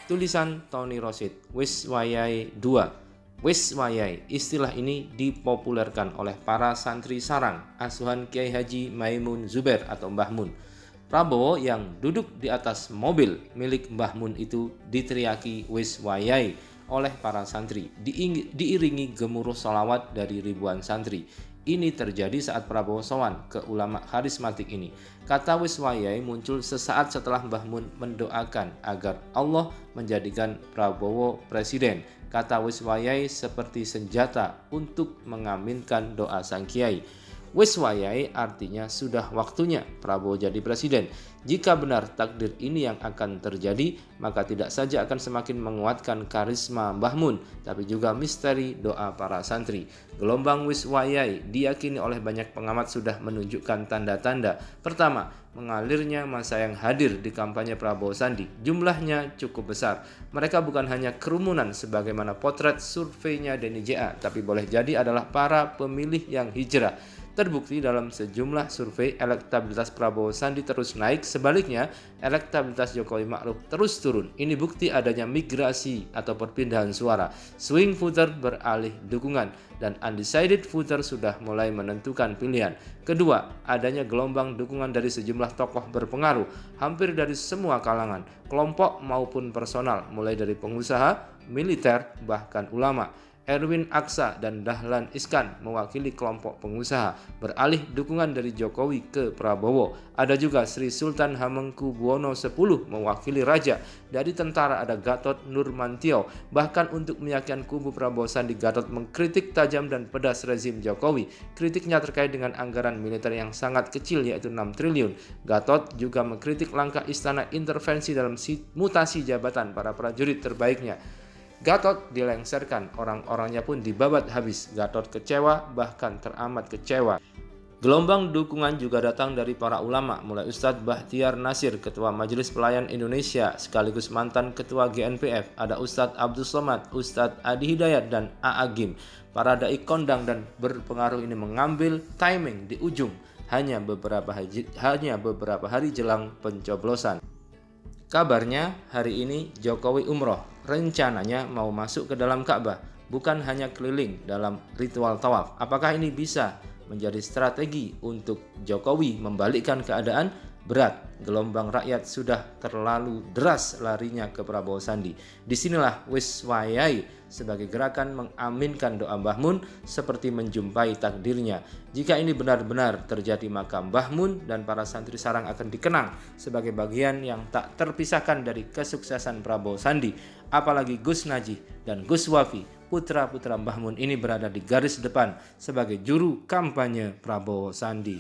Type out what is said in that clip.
Tulisan Tony Rosid, Wis Wayai 2. Wis Wayai, istilah ini dipopulerkan oleh para santri sarang asuhan Kiai Haji Maimun Zubair atau Mbah Mun. Prabowo yang duduk di atas mobil milik Mbah Mun itu diteriaki Wis Wayai oleh para santri, diiringi gemuruh sholawat dari ribuan santri. Ini terjadi saat Prabowo sowan ke ulama karismatik ini. Kata Wis Wayai muncul sesaat setelah Mbah Mun mendoakan agar Allah menjadikan Prabowo presiden. Kata Wis Wayai seperti senjata untuk mengaminkan doa sang kiai. Wis Wayai artinya sudah waktunya Prabowo jadi presiden. Jika benar takdir ini yang akan terjadi, maka tidak saja akan semakin menguatkan karisma Mbah Mun, tapi juga misteri doa para santri. Gelombang Wis Wayai diyakini oleh banyak pengamat sudah menunjukkan tanda-tanda. Pertama, mengalirnya masa yang hadir di kampanye Prabowo Sandi. Jumlahnya cukup besar. Mereka bukan hanya kerumunan sebagaimana potret surveinya Denny JA, tapi boleh jadi adalah para pemilih yang hijrah. Terbukti dalam sejumlah survei elektabilitas Prabowo Sandi terus naik, sebaliknya elektabilitas Jokowi Ma'ruf terus turun. Ini bukti adanya migrasi atau perpindahan suara. Swing voter beralih dukungan dan undecided voter sudah mulai menentukan pilihan. Kedua, adanya gelombang dukungan dari sejumlah tokoh berpengaruh, hampir dari semua kalangan, kelompok maupun personal, mulai dari pengusaha, militer, bahkan ulama. Erwin Aksa dan Dahlan Iskan mewakili kelompok pengusaha, beralih dukungan dari Jokowi ke Prabowo. Ada juga Sri Sultan Hamengkubuwono X mewakili raja. Dari tentara ada Gatot Nurmantio. Bahkan untuk meyakinkan kubu Prabowo Sandi, Gatot mengkritik tajam dan pedas rezim Jokowi. Kritiknya terkait dengan anggaran militer yang sangat kecil yaitu 6 triliun. Gatot juga mengkritik langkah istana intervensi dalam mutasi jabatan para prajurit terbaiknya. Gatot dilengsarkan, orang-orangnya pun dibabat habis. Gatot kecewa, bahkan teramat kecewa. Gelombang dukungan juga datang dari para ulama, mulai Ustadz Bahtiar Nasir, Ketua Majelis Pelayan Indonesia, sekaligus mantan Ketua GNPF, ada Ustadz Abdul Somad, Ustadz Adi Hidayat, dan A.A. Gim. Para dai kondang dan berpengaruh ini mengambil timing di ujung, hanya beberapa hari jelang pencoblosan. Kabarnya hari ini Jokowi umroh, rencananya mau masuk ke dalam Ka'bah, bukan hanya keliling dalam ritual tawaf. Apakah ini bisa menjadi strategi untuk Jokowi membalikkan keadaan? Berat, gelombang rakyat sudah terlalu deras larinya ke Prabowo Sandi. Disinilah Wis Wayai sebagai gerakan mengaminkan doa Mbah Mun seperti menjumpai takdirnya. Jika ini benar-benar terjadi, maka Mbah Mun dan para santri sarang akan dikenang sebagai bagian yang tak terpisahkan dari kesuksesan Prabowo Sandi. Apalagi Gus Najih dan Gus Wafi, putra-putra Mbah Mun ini berada di garis depan sebagai juru kampanye Prabowo Sandi.